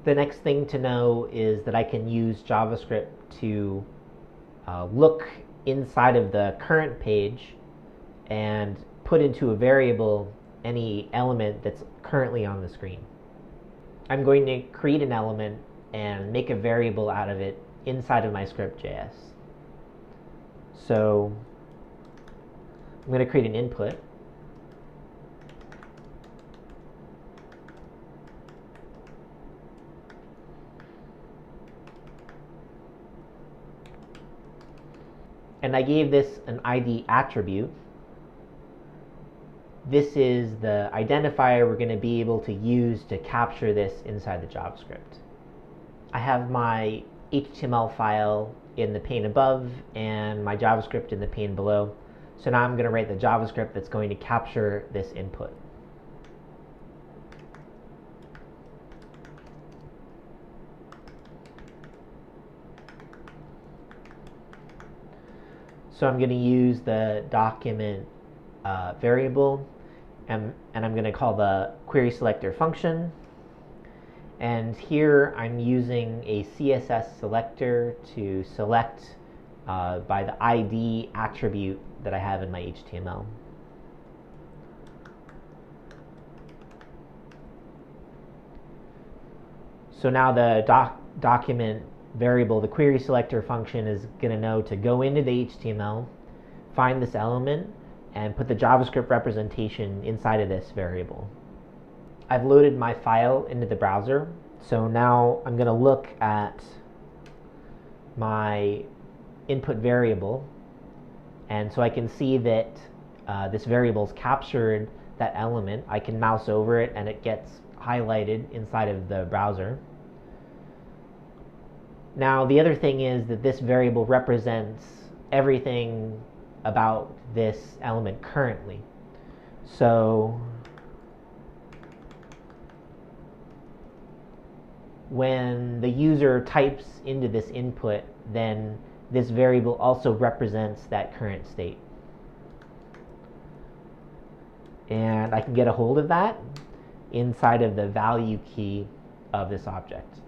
The next thing to know is that I can use JavaScript to look inside of the current page and put into a variable any element that's currently on the screen. I'm going to create an element and make a variable out of it inside of my script.js. So I'm going to create an input. And I gave this an ID attribute. This is the identifier we're going to be able to use to capture this inside the JavaScript. I have my HTML file in the pane above and my JavaScript in the pane below. So now I'm going to write the JavaScript that's going to capture this input. So I'm going to use the document variable, and I'm going to call the query selector function. And here I'm using a CSS selector to select by the ID attribute that I have in my HTML. So now the document variable, the query selector function, is going to know to go into the HTML, find this element, and put the JavaScript representation inside of this variable. I've loaded my file into the browser, so now I'm going to look at my input variable, and so I can see that this variable's captured that element. I can mouse over it and it gets highlighted inside of the browser. Now the other thing is that this variable represents everything about this element currently. So when the user types into this input, then this variable also represents that current state. And I can get a hold of that inside of the value key of this object.